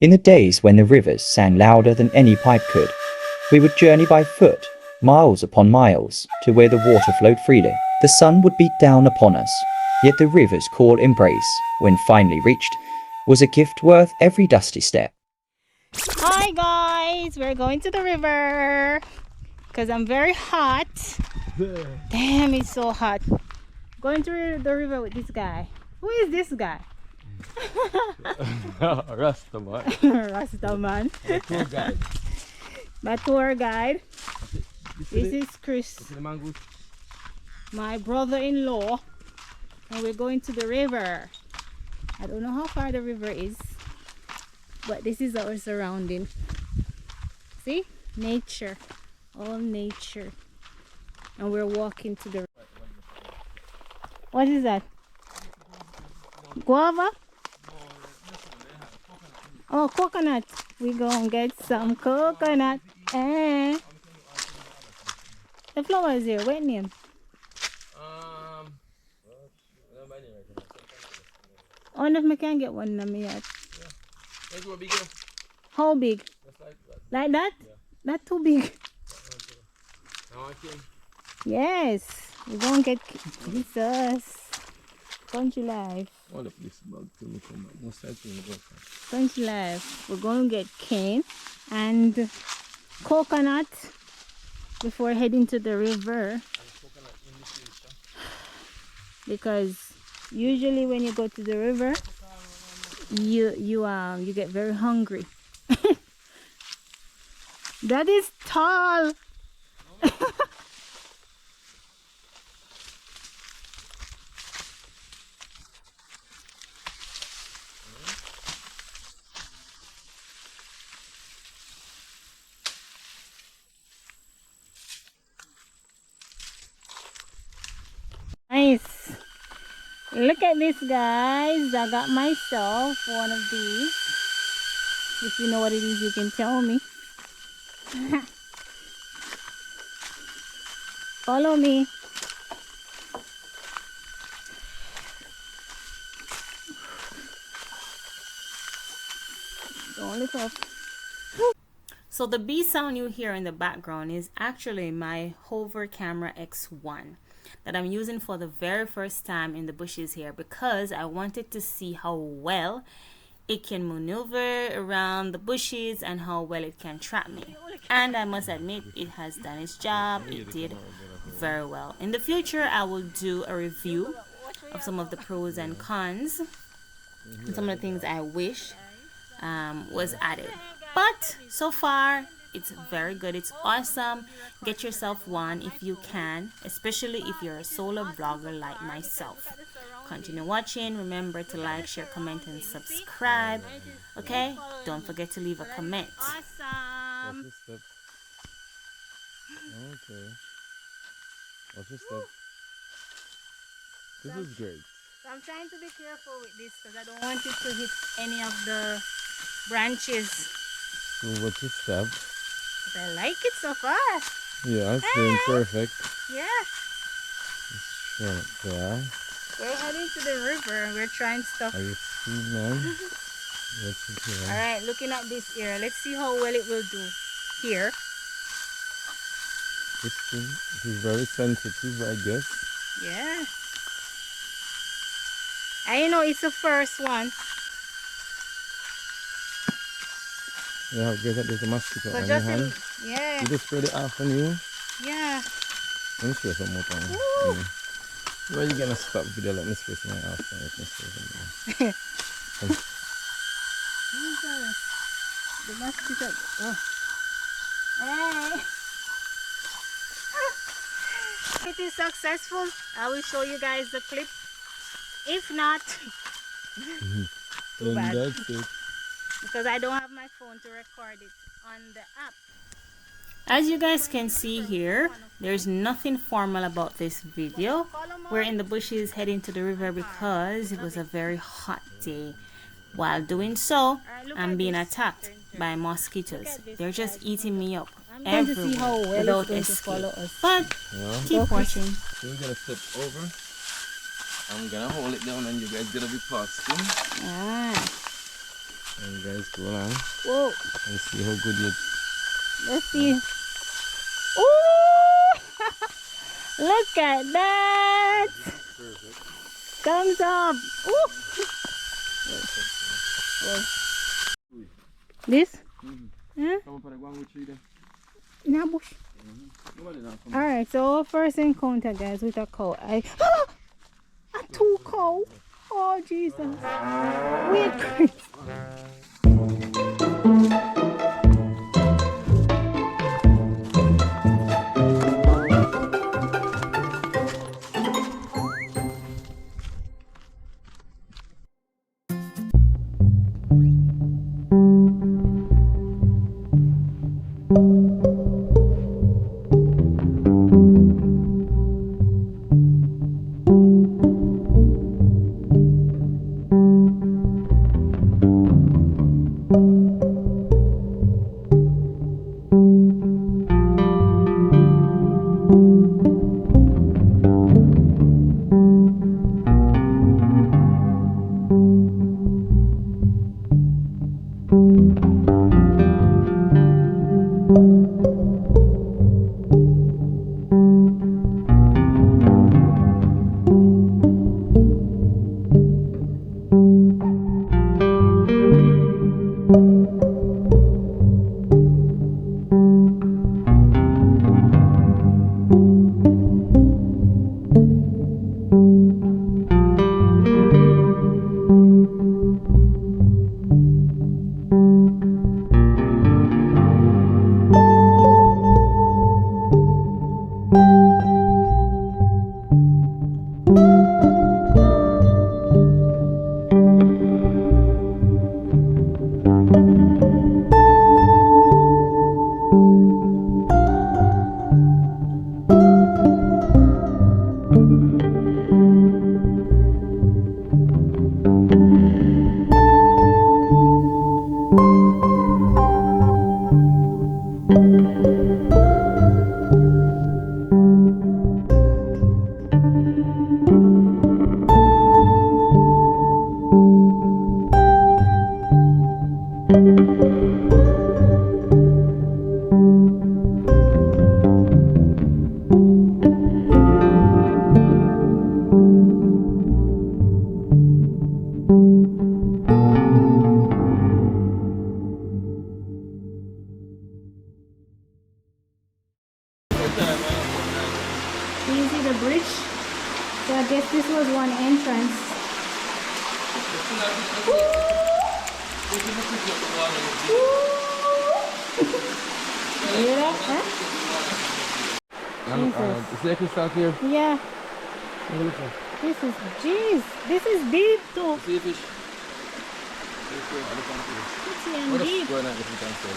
In the days when the rivers sang louder than any pipe could, we would journey by foot, miles upon miles, to where the water flowed freely. The sun would beat down upon us, yet the river's cool embrace, when finally reached, was a gift worth every dusty step. Hi guys, we're going to the river because I'm very hot. Damn, it's so hot. Going to the river with this guy. Who is this guy? Rasta man. Rasta man. Tour guide. My tour guide. This is Chris, my brother-in-law, and we're going to the river. I don't know how far the river is, but this is our surrounding. See? Nature. All nature. And we're walking to the... What is that? Guava? Oh, coconut. We gonna get some coconut. Eh. The flowers here, what name? I wonder if I can get one in my yard. How big? Like that? Yeah. Not too big. Yes, we're gonna get Jesus. Country life. Country life. We're gonna get cane and coconut before heading to the river. Because usually when you go to the river, you get very hungry. That is tall. Nice. Look at this, guys. I got myself one of these. If you know what it is, you can tell me. Follow me. Don't lift up. So the bee sound you hear in the background is actually my Hover Camera X1 that I'm using for the very first time in the bushes here, because I wanted to see how well it can maneuver around the bushes and how well it can trap me. And I must admit, it has done its job. It did very well. In the future, I will do a review of some of the pros and cons and some of the things I wish was added. But so far, it's very good. It's awesome. Get yourself one if you can, especially if you're a solo blogger like myself. Continue watching. Remember to like, share, comment, and subscribe. Okay? Don't forget to leave a comment. Awesome. What's the step? Okay. What's the step? This is great. So I'm trying to be careful with this because I don't want it to hit any of the branches. So what's the step? But I like it so far. Yeah, it's doing perfect. Yeah. Sure. Yeah. We're heading to the river and we're trying stuff. Are you seeing, man? What's it here? Alright, looking at this here. Let's see how well it will do here. This is very sensitive, I guess. Yeah. And you know, it's the first one. Yeah, guess that there's a mosquito So on your just hand. yeah. You just spread it out on you. Yeah. Let me spray some more time. Where are you gonna stop video? Let me spray some more out. Let me spray some more. The mosquito. Oh. Hey. If it is successful, I will show you guys the clip. If not, too bad. That's it. Because I don't have my phone to record it on the app. As you guys can see here, there's nothing formal about this video. We're in the bushes heading to the river because it was a very hot day. While doing so, I'm being attacked by mosquitoes. They're just eating me up everywhere without escape. But keep watching. So we're gonna step over. I'm gonna hold it down and you guys gonna be passing. Ah. And guys, go along Whoa. and see how good you. Let's see. Ooh! Look at that! Thumbs up! Ooh! Whoa. This? Huh? In a bush. Alright, so our first encounter, guys, with a cow. A two cow! Oh, Jesus! Wait, Chris! Do you see the bridge? So I guess this was one entrance. You hear that? Huh? Is there crystal clear? Yeah. This is, jeez, this is deep too. See a fish. It's in What deep. is going on if you can say?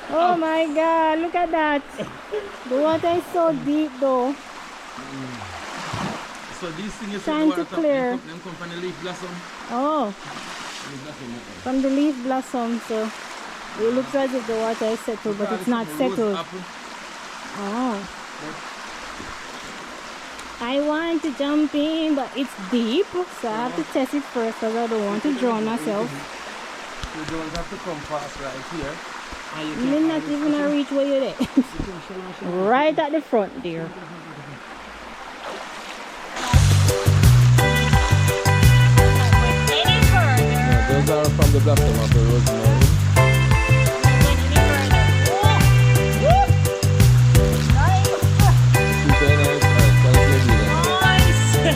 Oh my God, look at that. The water is so deep though. So these things Trying to clear. Them come from the leaf blossom. Oh, Leaf blossom, yeah. from the leaf blossom, so it looks as if the water is settled, but it's not settled. Apple. Oh. I want to jump in, but it's deep, so I have to test it first because I don't want to drown myself. You don't have to come fast right here. And you You're not even gonna reach where you're there. Right at the front there. Yeah, those are from the blossom of the rosemary. Super nice. Alright, tell us what you did.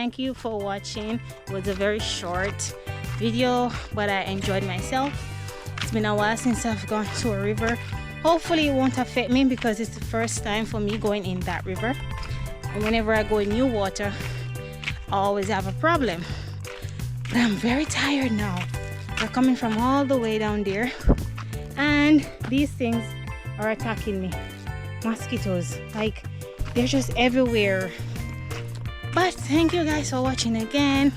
thank you for watching. It was a very short video, but I enjoyed myself. It's been a while since I've gone to a river. Hopefully it won't affect me because it's the first time for me going in that river. And whenever I go in new water, I always have a problem. But I'm very tired now. They're coming from all the way down there. And these things are attacking me. Mosquitoes. Like, they're just everywhere. But thank you guys for watching again.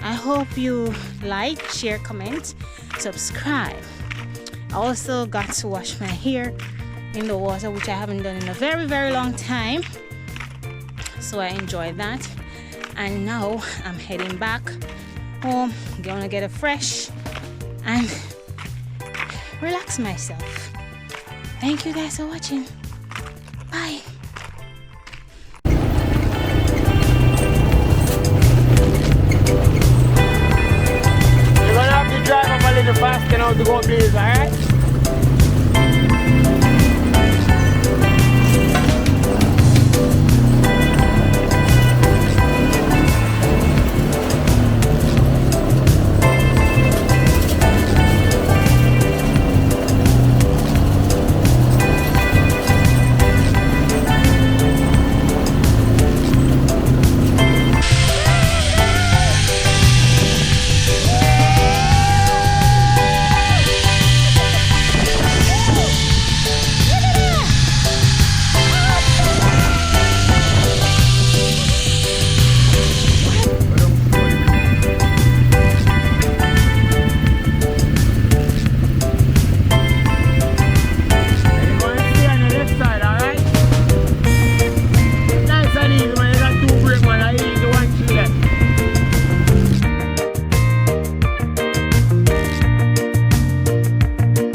I hope you like, share, comment, subscribe. I also got to wash my hair in the water, which I haven't done in a very, very long time. So I enjoyed that. And now I'm heading back home, gonna get a fresh and relax myself. Thank you guys for watching. Bye.